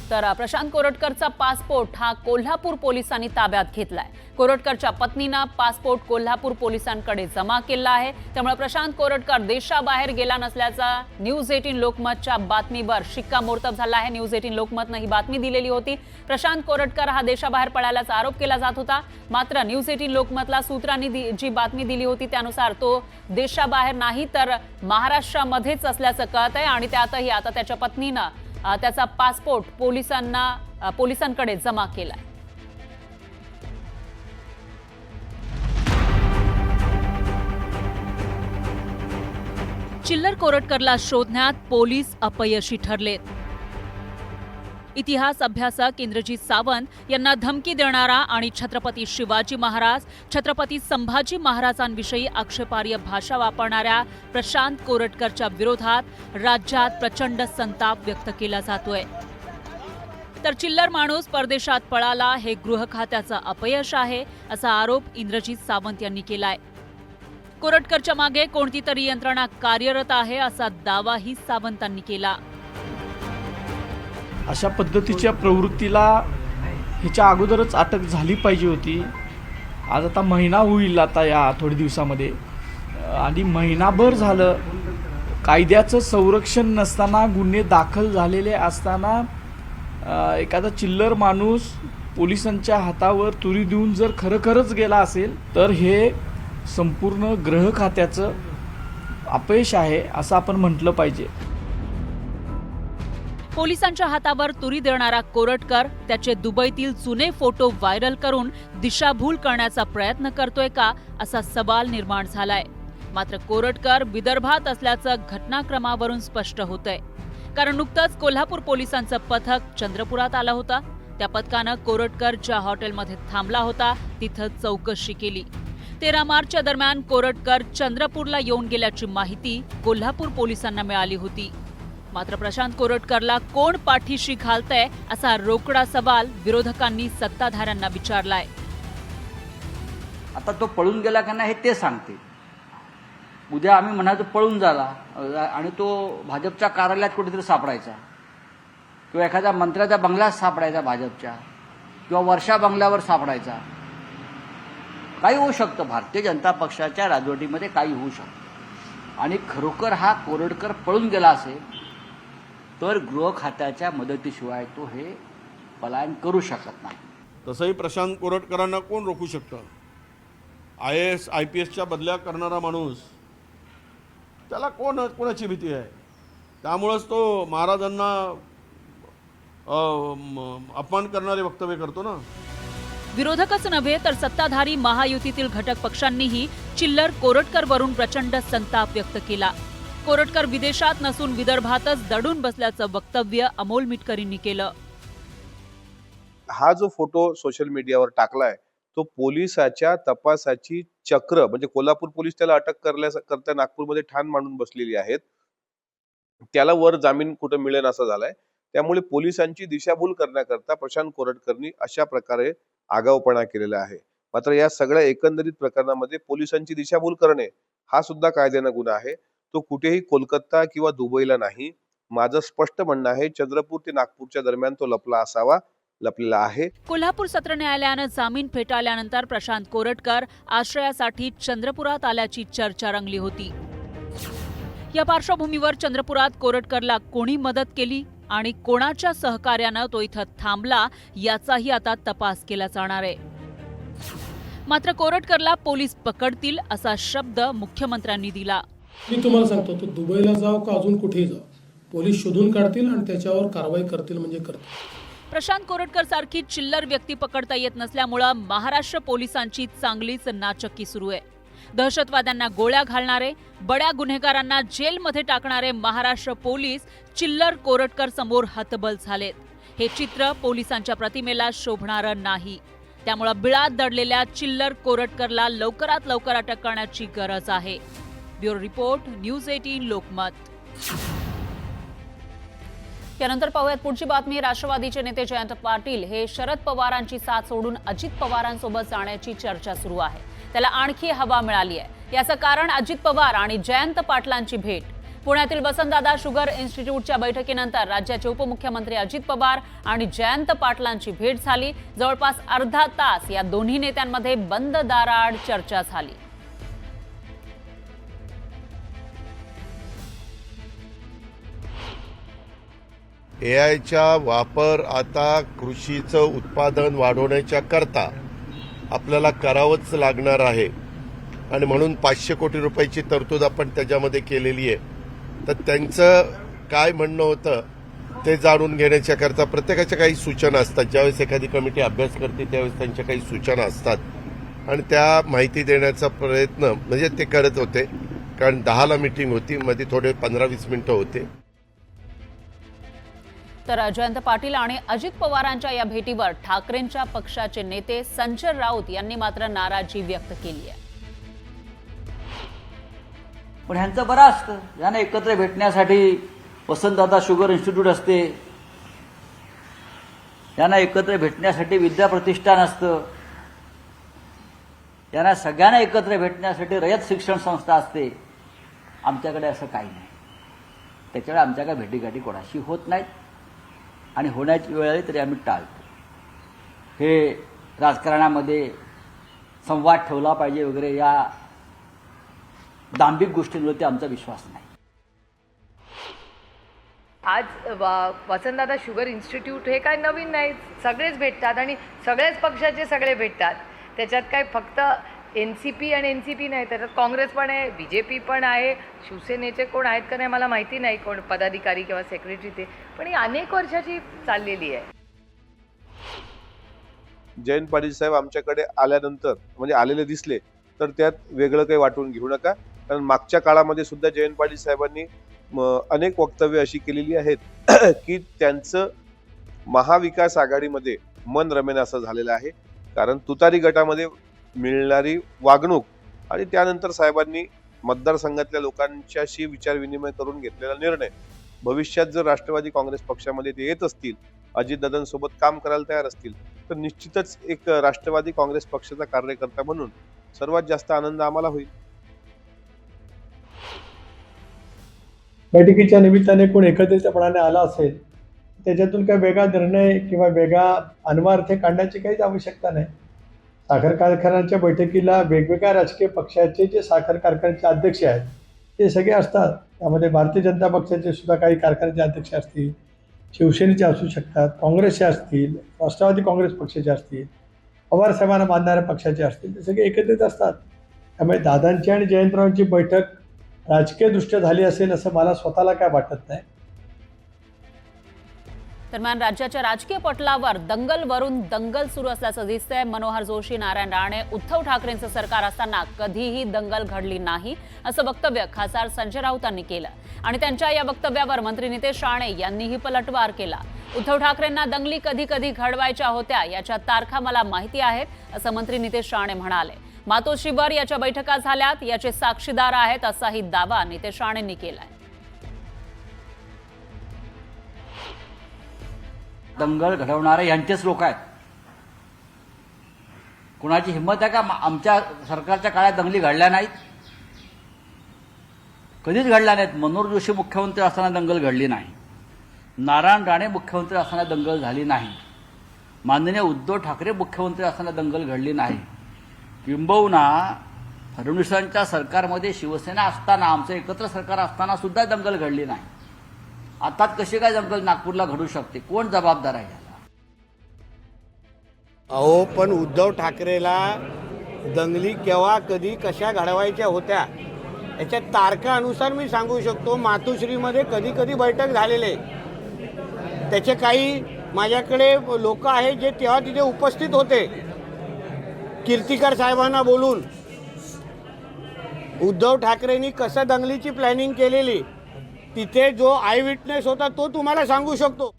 तर प्रशांत कोरटकरचा पासपोर्ट हा कोल्हापूर पोलिसांनी ताब्यात घेतलाय। कोरटकरच्या पत्नीने पासपोर्ट कोल्हापूर पोलिसांकडे जमा केला आहे। त्यामुळे प्रशांत कोरटकर देशाबाहेर गेला नसल्याचा न्यूज 18 लोकमतच्या बातमीवर शिक्कामोर्तब झाला आहे। न्यूज 18 लोकमतने ही बातमी दिलेली होती। प्रशांत कोरटकर हा देशाबाहेर पळाल्याचा आरोप केला जात होता, मात्र न्यूज 18 लोकमतला सूत्रांनी जी बातमी दिली होती त्यानुसार तो देशाबाहेर नाही तर महाराष्ट्रामध्येच असल्याचं कळत आहे आणि त्यातही आता त्याच्या पत्नीने त्याचा पासपोर्ट पोलिसांकडे जमा केलाय। चिल्लर कोरटकरला शोधण्यात पोलीस अपयशी ठरलेत। इतिहास अभ्यासक इंद्रजीत सावंत यांना धमकी देणारा आणि छत्रपती शिवाजी महाराज, छत्रपती संभाजी महाराजांविषयी आक्षेपार्ह भाषा वापरणाऱ्या प्रशांत कोरटकरच्या विरोधात राज्यात प्रचंड संताप व्यक्त केला जातोय। तर चिल्लर माणूस परदेशात पळाला हे गृह खात्याचं अपयश आहे असा आरोप इंद्रजीत सावंत यांनी केलाय। कोरटकरच्या मागे कोणती तरी यंत्रणा कार्यरत आहे असा दावाही सावंतांनी केला। अशा पद्धतीच्या प्रवृत्तीला ह्याच्या अगोदरच अटक झाली पाहिजे होती। आज आता महिना होईल आता या थोड्या दिवसामध्ये, आणि महिनाभर झालं कायद्याचं संरक्षण नसताना, गुन्हे दाखल झालेले असताना एखादा चिल्लर माणूस पोलिसांच्या हातावर तुरी देऊन जर खरंच गेला असेल तर हे संपूर्ण गृह खात्याचं अपयश आहे असं आपण म्हटलं पाहिजे। पोलिसांच्या हातावर तुरी देणारा कोरटकर त्याचे दुबईतील जुने फोटो व्हायरल करून दिशाभूल करण्याचा प्रयत्न करतोय का असा सवाल निर्माण झालाय। मात्र कोरटकर विदर्भात असल्याचं घटनाक्रमावरून स्पष्ट होतंय, कारण नुकतंच कोल्हापूर पोलिसांचं पथक चंद्रपुरात आलं होतं। त्या पथकानं कोरटकर ज्या हॉटेलमध्ये थांबला होता तिथं चौकशी केली। 13 मार्चच्या दरम्यान कोरटकर चंद्रपूरला येऊन गेल्याची माहिती कोल्हापूर पोलिसांना मिळाली होती। मात्र प्रशांत कोरटकरला कोण पाठीशी घालतंय असा रोकडा सवाल विरोधकांनी सत्ताधाऱ्यांना विचारलाय। आता तो पळून गेला का नाही हे ते सांगते। उद्या आम्ही म्हणायचो पळून झाला आणि तो भाजपच्या कार्यालयात कुठेतरी सापडायचा, किंवा एखाद्या मंत्र्याच्या बंगल्यात सापडायचा भाजपच्या, किंवा वर्षा बंगल्यावर सापडायचा। काही होऊ शकतं, भारतीय जनता पक्षाच्या राजवटीमध्ये काही होऊ शकतं। आणि खरोखर हा कोरटकर पळून गेला असेल तर गृह खात्याच्या मदतीशिवाय तो हे पलायन करू शकत नाही। तसंही प्रशांत कोरटकरांना कोण रोखू शकतं? IAS IPSच्या बदल्या करणारा माणूस, त्याला कोणाची भीती आहे? त्यामुळेच तो महाराजांना अपमान करणारे वक्तव्य करतो ना। विरोधकच नव्हे तर सत्ताधारी महायुतीतील घटक पक्षांनीही चिल्लर कोरटकरवरून प्रचंड संताप व्यक्त केला। कोरटकर विदेशात नसून विदर्भातच दडून बसल्याचं वक्तव्य अमोल मिटकरींनी केलं। हा जो फोटो सोशल मीडियावर टाकलाय तो पोलिसाच्या तपासाची चक्र, म्हणजे कोल्हापूर पोलीस त्याला अटक करता नागपूरमध्ये ठाण मांडून बसलेली आहेत, त्याला वर जामीन कुठं मिळेल असं झालाय। त्यामुळे पोलिसांची दिशाभूल करण्याकरता प्रशांत कोरटकरनी अशा प्रकारे आगाऊपणा केलेला आहे। मात्र या सगळ्या एकंदरीत प्रकरणामध्ये पोलिसांची दिशाभूल करणे हा सुद्धा कायद्यानं गुन्हा आहे। तो कुठेही कोलकाता किंवा दुबईला नाही। माझं स्पष्ट म्हणणं आहे, चंद्रपूर ते नागपूरच्या दरम्यान तो लपलेला आहे। कोल्हापूर सत्र न्यायालयानं जामीन फेटाळल्यानंतर प्रशांत कोरटकर आश्रयासाठी चंद्रपुरात आल्याची चर्चा रंगली होती। या पार्श्वभूमीवर चंद्रपुरात कोरटकरला कोणी मदत केली आणि कोणाच्या सहकार्यानं तो इथं थांबला याचाही आता तपास केला जाणार आहे। मात्र कोरटकरला पोलीस पकडतील असा शब्द मुख्यमंत्र्यांनी दिला। मी तुम्हाला सांगतो, तो दुबईला जाव का अजून कुठेही जाव, पोलीस शोधून काढतील आणि त्याच्यावर कारवाई करतील म्हणजे करतील। प्रशांत कोरटकर सारखी चिल्लर व्यक्ती पकडता येत नसल्यामुळे महाराष्ट्र पोलिसांची चांगलीच नाचक्की सुरू आहे। दहशतवाद्यांना गोळ्या घालणारे, बड्या गुन्हेगारांना जेलमध्ये टाकणारे महाराष्ट्र पोलीस चिल्लर कोरटकर समोर हतबल झालेत। हे चित्र पोलिसांच्या प्रतिमेला शोभणारं नाही। त्यामुळे बिळात दडलेल्या चिल्लर कोरटकरला लवकरात लवकर अटक करण्याची गरज आहे। Bureau report, news 18 Lokmat. त्यानंतर पाहूयात पुढची बातमी। राष्ट्रवादीचे नेते जयंत पाटील हे शरद पवारांची साथ सोडून अजित पवारांसोबत जाण्याची चर्चा सुरू आहे। त्याला आणखी हवा मिळाली आहे। याचं कारण अजित पवार आणि जयंत पाटलांची भेट। पुण्यातील वसंतदादा शुगर इन्स्टिट्यूटच्या बैठकीनंतर राज्याचे उपमुख्यमंत्री अजित पवार आणि जयंत पाटलांची भेट झाली. जवळपास अर्धा तास या दोन्ही नेत्यांमध्ये बंद दाराआड चर्चा झाली. AIचा वापर आता कृषीचं उत्पादन वाढवण्याच्या करता आपल्याला करावंच लागणार आहे आणि म्हणून 500 कोटी रुपयाची तरतूद आपण त्याच्यामध्ये केलेली आहे. तर त्यांचं काय म्हणणं होतं ते जाणून घेण्याच्या करता प्रत्येकाच्या काही सूचना असतात. ज्यावेळेस एखादी कमिटी अभ्यास करते त्यावेळेस त्यांच्या काही सूचना असतात आणि त्या माहिती देण्याचा प्रयत्न म्हणजे ते करत होते. कारण 10ला मीटिंग होती, मध्ये थोडे 15-20 मिनिटं होते. तर जयंत पाटील आणि अजित पवारांच्या या भेटीवर ठाकरेंच्या पक्षाचे नेते संजय राऊत यांनी मात्र नाराजी व्यक्त केली आहे. पण ह्यांचं बरं असतं, यांना एकत्र भेटण्यासाठी वसंतदादा शुगर इन्स्टिट्यूट असते, यांना एकत्र भेटण्यासाठी विद्या प्रतिष्ठान असतं, यांना सगळ्यांना एकत्र भेटण्यासाठी रयत शिक्षण संस्था असते. आमच्याकडे असं काही नाही. त्याच्यामुळे आमच्या काय भेटीगाठी कोणाशी होत नाहीत आणि होण्याची वेळ आली तरी आम्ही टाळतो. हे राजकारणामध्ये संवाद ठेवला पाहिजे वगैरे या दांभिक गोष्टींवरती आमचा विश्वास नाही. आज वसंतदादा शुगर इन्स्टिट्यूट हे काय नवीन नाही, सगळेच भेटतात आणि सगळेच पक्षाचे सगळे भेटतात. त्याच्यात काय फक्त NCP आणि NCP नाही, त्याच्यात काँग्रेस पण आहे, BJP पण आहे, शिवसेनेचे कोण आहेत का नाही मला माहिती नाही, कोण पदाधिकारी किंवा सेक्रेटरी ते, पण ही अनेक वर्षाची चाललेली आहे. जयंत पाटील साहेब आमच्याकडे आल्यानंतर म्हणजे आलेले दिसले तर त्यात वेगळं काही वाटून घेऊ नका. कारण मागच्या काळामध्ये सुद्धा जयंत पाटील साहेबांनी अनेक वक्तव्य अशी केलेली आहेत की त्यांचं महाविकास आघाडीमध्ये मन रमेन असं झालेलं आहे. कारण तुतारी गटामध्ये मिळणारी वागणूक आणि त्यानंतर साहेबांनी मतदारसंघातल्या लोकांच्याशी विचारविनिमय करून घेतलेला निर्णय, भविष्यात जर राष्ट्रवादी काँग्रेस पक्षामध्ये ते येत असतील, अजितदादांसोबत काम करायला तयार असतील, तर निश्चितच एक राष्ट्रवादी काँग्रेस पक्षाचा कार्यकर्ता म्हणून सर्वात जास्त आनंद आम्हाला होईल. बैठकीच्या निमित्ताने कोण एकत्रितपणाने आला असेल त्याच्यातून काही वेगळा निर्णय किंवा वेगळा अन्वयार्थ काढण्याची काहीच आवश्यकता नाही. साखर कारखान्याच्या बैठकीला वेगवेगळ्या राजकीय पक्षाचे जे साखर कारखान्याचे अध्यक्ष आहेत ते सगळे असतात. त्यामध्ये भारतीय जनता पक्षाचे सुद्धा काही कारखान्याचे अध्यक्ष असतील, शिवसेनेचे असू शकतात, काँग्रेसचे असतील, राष्ट्रवादी काँग्रेस पक्षाचे असतील, पवार साहेबांना मानणाऱ्या पक्षाचे असतील, ते सगळे एकत्रित असतात. त्यामुळे दादांची आणि जयंतरावांची बैठक राजकीयदृष्ट्या झाली असेल असं मला स्वतःला काय वाटत नाही. दरम्यान राज्याच्या राजकीय पटलावर दंगलवरून दंगल सुरू असल्याचं दिसतंय. मनोहर जोशी, नारायण राणे, उद्धव ठाकरेंचं सरकार असताना कधीही दंगल घडली नाही असं वक्तव्य खासदार संजय राऊतांनी केलं आणि त्यांच्या या वक्तव्यावर मंत्री नितेश राणे यांनीही पलटवार केला. उद्धव ठाकरेंना दंगली कधी कधी घडवायच्या होत्या याच्या तारखा मला माहिती आहेत असं मंत्री नितेश राणे म्हणाले. मातोश्रीवर याच्या बैठका झाल्यात याचे साक्षीदार आहेत असाही दावा नितेश राणेंनी केलाय. दंगल घडवणारे यांचेच लोक आहेत. कुणाची हिंमत आहे का आमच्या सरकारच्या काळात दंगली घडल्या नाहीत? कधीच घडल्या नाहीत. मनोहर जोशी मुख्यमंत्री असताना दंगल घडली नाही, नारायण राणे मुख्यमंत्री असताना दंगल झाली नाही, माननीय उद्धव ठाकरे मुख्यमंत्री असताना दंगल घडली नाही. किंबहुना फडणवीसांच्या सरकारमध्ये शिवसेना असताना, आमचं एकत्र सरकार असताना सुद्धा दंगल घडली नाही. आता कशी काय दंगल नागपूरला घडू शकते? कोण जबाबदार आहे याला? अहो, पण उद्धव ठाकरेला दंगली केव्हा कधी कशा घडवायच्या होत्या याच्या तारखानुसार मी सांगू शकतो. मातोश्रीमध्ये कधी कधी बैठक झालेले, त्याचे काही माझ्याकडे लोक आहेत जे तेव्हा तिथे उपस्थित होते. कीर्तिकर साहेबांना बोलून उद्धव ठाकरेंनी कसं दंगलीची प्लॅनिंग केलेली तिथे जो आय विटनेस होता तो तुम्हाला सांगू शकतो.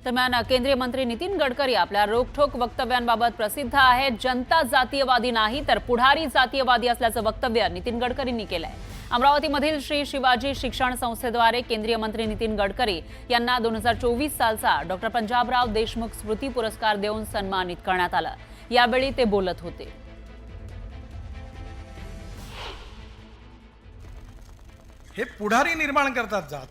दरम्यान केंद्रीय मंत्री नितीन गडकरी आपल्या रोखठोक वक्तव्यांबाबत प्रसिद्ध आहेत. जनता जातीयवादी नाही तर पुढारी जातीयवादी असल्याचं वक्तव्य नितीन गडकरींनी केलंय. अमरावतीमधील श्री शिवाजी शिक्षण संस्थेद्वारे केंद्रीय मंत्री नितीन गडकरी यांना 2024 सालचा डॉक्टर पंजाबराव देशमुख स्मृती पुरस्कार देऊन सन्मानित करण्यात आलं. यावेळी ते बोलत होते. हे पुढारी निर्माण करतात जात.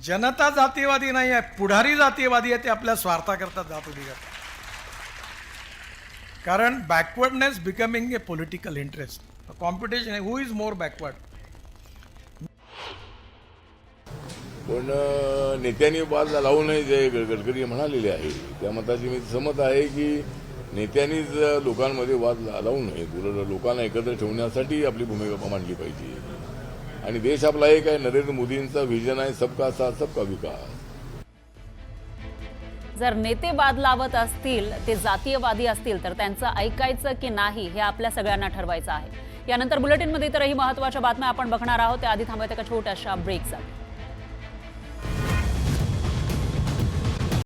जनता जातीयवादी नाही आहे, पुढारी जातीयवादी आहे. ते आपल्या स्वार्थाकरता जात उभी करतात. कारण backwardness becoming a political interest. Competition आहे, हु इज मोर बॅकवर्ड. पण नेत्यांनी वाद लावू नये जे गडकरी म्हणालेले आहे त्या मताची मी सहमत आहे की नेत्यांनीच लोकांमध्ये वाद लावू नये. लोकांना एकत्र ठेवण्यासाठी आपली भूमिका मांडली पाहिजे. आणि देश आपला एक आहे, नरेंद्र मोदींचा व्हिजन आहे सबका साथ सबका विकास. जर नेते वाद लावत असतील, ते जातीयवादी असतील, तर त्यांचं ऐकायचं की नाही हे आपल्या सगळ्यांना ठरवायचं आहे. यानंतर बुलेटिनमध्ये इतरही महत्त्वाच्या बातम्या आपण बघणार आहोत. त्याआधी थांबूयात एका छोट्याशा ब्रेकसाठी.